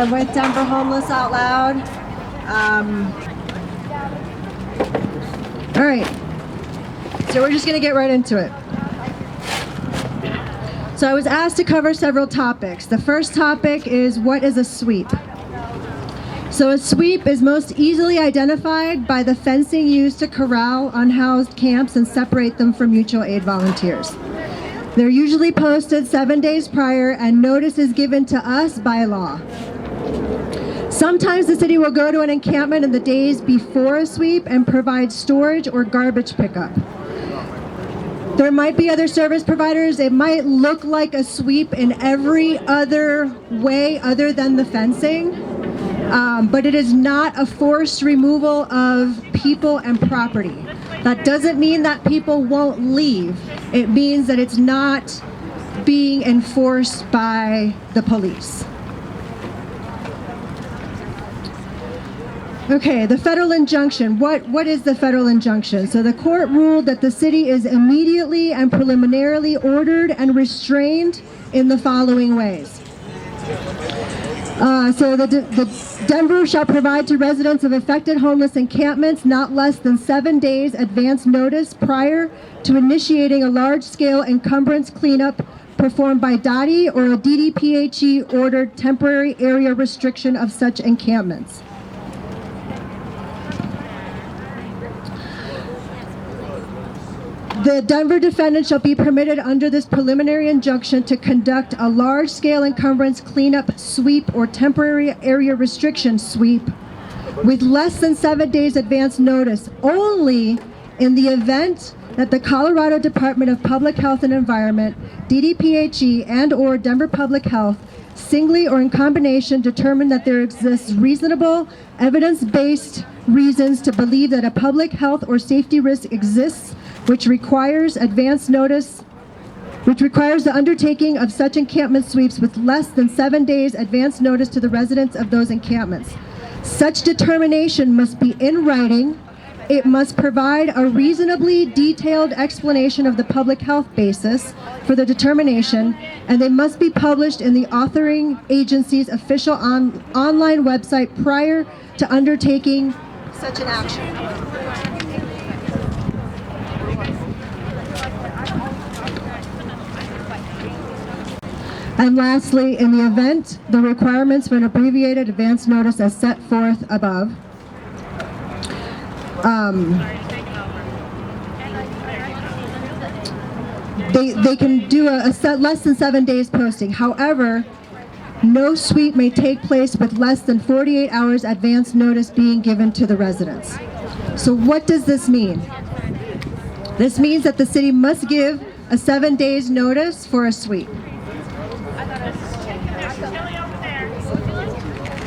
I'm with Denver Homeless Out Loud. All right, so we're just going to get right into it. So I was asked to cover several topics. The first topic is, what is a sweep? So a sweep is most easily identified by the fencing used to corral unhoused camps and separate them from mutual aid volunteers. They're usually posted 7 days prior, and notice is given to us by law. Sometimes the city will go to an encampment in the days before a sweep and provide storage or garbage pickup. There might be other service providers. It might look like a sweep in every other way other than the fencing, but it is not a forced removal of people and property. That doesn't mean that people won't leave. It means that it's not being enforced by the police. Okay, the federal injunction. What is the federal injunction? So the court ruled that the city is immediately and preliminarily ordered and restrained in the following ways. So the Denver shall provide to residents of affected homeless encampments not less than 7 days advance notice prior to initiating a large-scale encumbrance cleanup performed by DOTI or a DDPHE ordered temporary area restriction of such encampments. The Denver defendant shall be permitted under this preliminary injunction to conduct a large-scale encumbrance cleanup sweep or temporary area restriction sweep with less than 7 days advance notice only in the event that the Colorado Department of Public Health and Environment, DDPHE, and/or Denver Public Health singly or in combination determine that there exists reasonable, evidence-based reasons to believe that a public health or safety risk exists which requires advance notice, which requires the undertaking of such encampment sweeps with less than 7 days advance notice to the residents of those encampments. Such determination must be in writing. It must provide a reasonably detailed explanation of the public health basis for the determination, and they must be published in the authoring agency's official online website prior to undertaking such an action. And lastly, in the event the requirements for an abbreviated advance notice as set forth above, they can do a set less than 7 days posting. However, no sweep may take place with less than 48 hours advance notice being given to the residents. So what does this mean? This means that the city must give a 7 days notice for a sweep.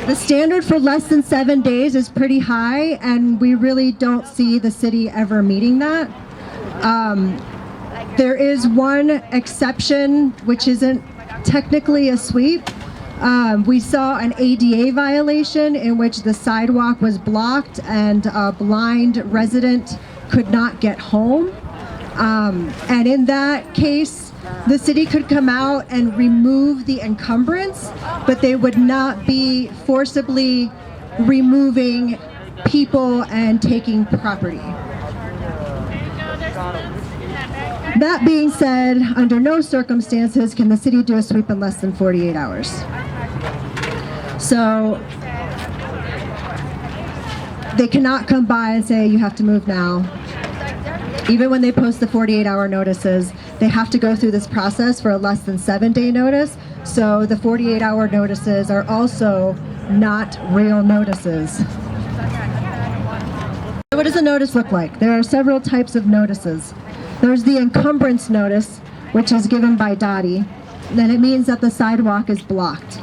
The standard for less than 7 days is pretty high, and we really don't see the city ever meeting that. There is one exception, which isn't technically a sweep. We saw an ADA violation in which the sidewalk was blocked and a blind resident could not get home. And in that case, the city could come out and remove the encumbrance, but they would not be forcibly removing people and taking property. That being said, under no circumstances can the city do a sweep in less than 48 hours. So they cannot come by and say, you have to move now. Even when they post the 48-hour notices, they have to go through this process for a less than 7 day notice. So the 48-hour notices are also not real notices. What does a notice look like? There are several types of notices. There's the encumbrance notice, which is given by DOTI. Then it means that the sidewalk is blocked.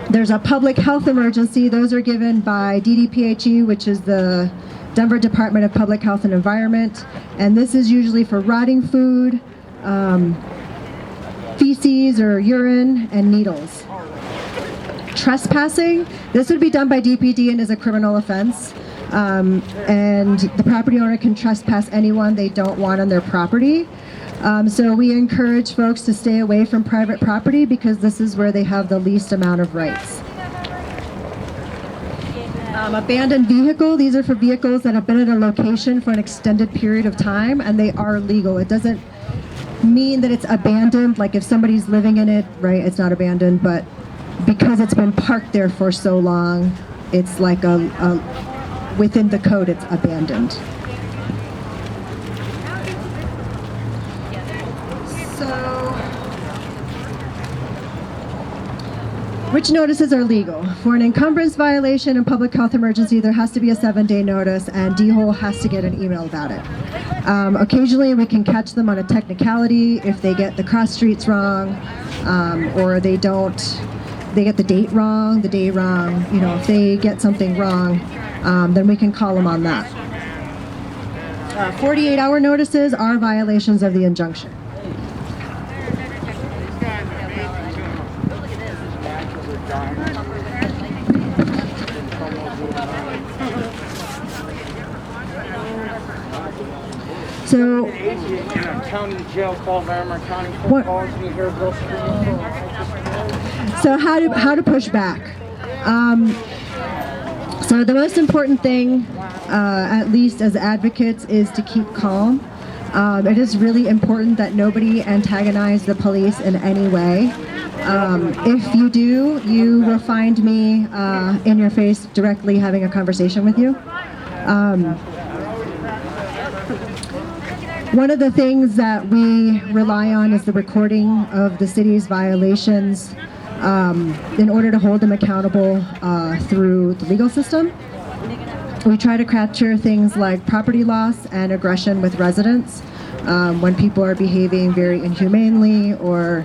There's a public health emergency. Those are given by DDPHE, which is the Denver Department of Public Health and Environment. And this is usually for rotting food, feces or urine, and needles. Trespassing, this would be done by DPD and is a criminal offense. And the property owner can trespass anyone they don't want on their property. So we encourage folks to stay away from private property because this is where they have the least amount of rights. Abandoned vehicle, these are for vehicles that have been at a location for an extended period of time, and they are legal. It doesn't mean that it's abandoned, like if somebody's living in it, right, it's not abandoned, but because it's been parked there for so long, it's like within the code, it's abandoned. So, which notices are legal? For an encumbrance violation and public health emergency, there has to be a 7-day notice, and D-Hole has to get an email about it. Occasionally, we can catch them on a technicality if they get the cross streets wrong, or they get the date wrong, the day wrong. You know, if they get something wrong, then we can call them on that. 48-hour notices are violations of the injunction. So, county jail calls, county calls me here, so how to push back? So the most important thing, at least as advocates, is to keep calm. It is really important that nobody antagonize the police in any way. If you do, you will find me in your face directly having a conversation with you. One of the things that we rely on is the recording of the city's violations in order to hold them accountable through the legal system. We try to capture things like property loss and aggression with residents when people are behaving very inhumanely or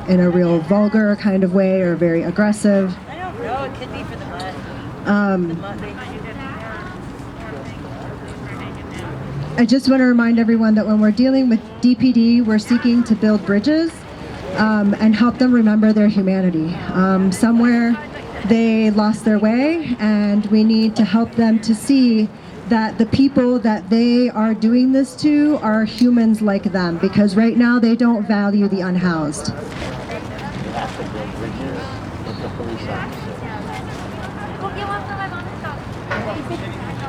in a real vulgar kind of way or very aggressive. I don't know, it could be for the mud. I just want to remind everyone that when we're dealing with DPD, we're seeking to build bridges and help them remember their humanity. Somewhere they lost their way, and we need to help them to see that the people that they are doing this to are humans like them, because right now they don't value the unhoused.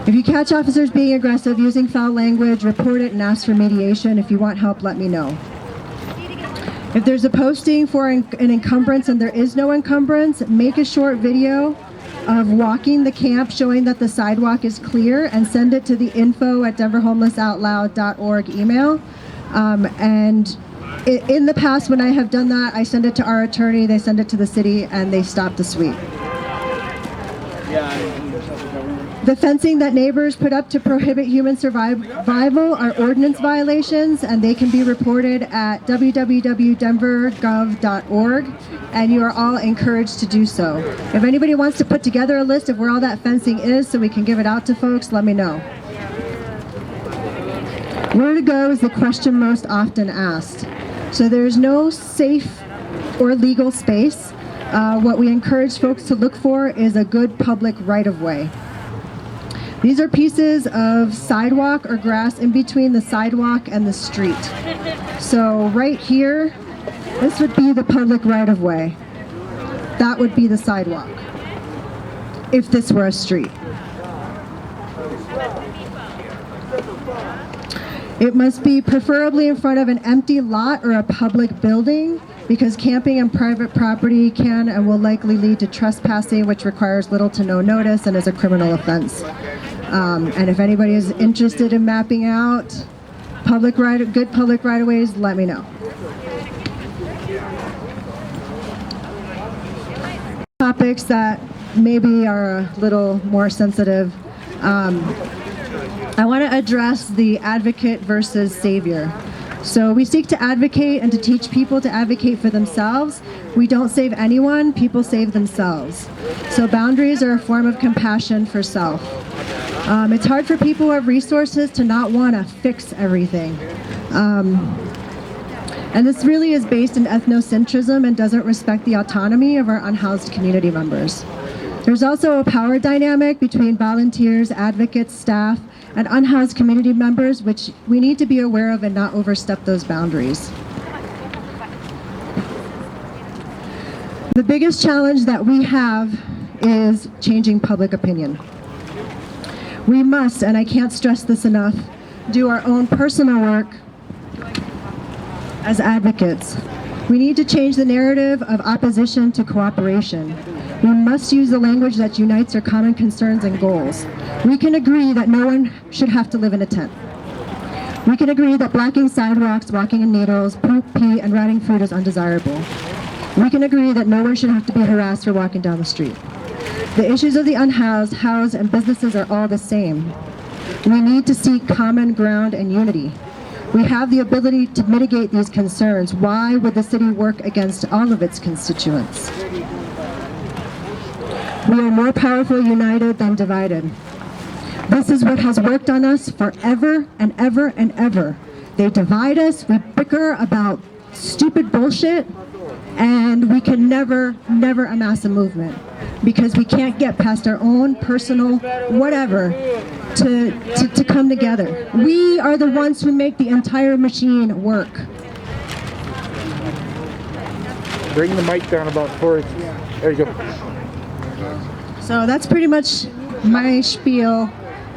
If you catch officers being aggressive, using foul language, report it and ask for mediation. If you want help, let me know. If there's a posting for an encumbrance and there is no encumbrance, make a short video of walking the camp showing that the sidewalk is clear and send it to the info@denverhomelessoutloud.org email. And in the past, when I have done that, I send it to our attorney, they send it to the city, and they stop the sweep. The fencing that neighbors put up to prohibit human survival are ordinance violations, and they can be reported at www.denvergov.org, and you are all encouraged to do so. If anybody wants to put together a list of where all that fencing is so we can give it out to folks, let me know. Where to go is the question most often asked. So there's no safe or legal space. What we encourage folks to look for is a good public right-of-way. These are pieces of sidewalk or grass in between the sidewalk and the street. So right here, this would be the public right-of-way. That would be the sidewalk, if this were a street. It must be preferably in front of an empty lot or a public building, because camping on private property can and will likely lead to trespassing, which requires little to no notice and is a criminal offense. And if anybody is interested in mapping out good public right-of-ways, let me know. Topics that maybe are a little more sensitive. I want to address the advocate versus savior. So we seek to advocate and to teach people to advocate for themselves. We don't save anyone, people save themselves. So boundaries are a form of compassion for self. It's hard for people who have resources to not want to fix everything. And this really is based in ethnocentrism and doesn't respect the autonomy of our unhoused community members. There's also a power dynamic between volunteers, advocates, staff, and unhoused community members, which we need to be aware of and not overstep those boundaries. The biggest challenge that we have is changing public opinion. We must, and I can't stress this enough, do our own personal work as advocates. We need to change the narrative of opposition to cooperation. We must use the language that unites our common concerns and goals. We can agree that no one should have to live in a tent. We can agree that blocking sidewalks, walking in needles, poop, pee, and rotting food is undesirable. We can agree that no one should have to be harassed for walking down the street. The issues of the unhoused, housed, and businesses are all the same. We need to seek common ground and unity. We have the ability to mitigate these concerns. Why would the city work against all of its constituents? We are more powerful united than divided. This is what has worked on us forever and ever and ever. They divide us, we bicker about stupid bullshit, and we can never amass a movement because we can't get past our own personal whatever to come together. We are the ones who make the entire machine work. Bring the mic down about 4 inches. There you go. So that's pretty much my spiel.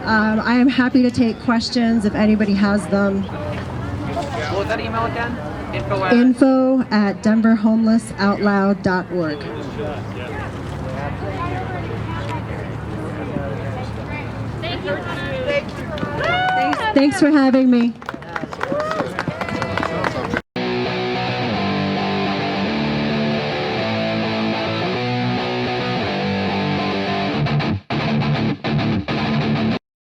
I am happy to take questions if anybody has them. What was that email again? info@denverhomelessoutloud.org. Thanks for having me.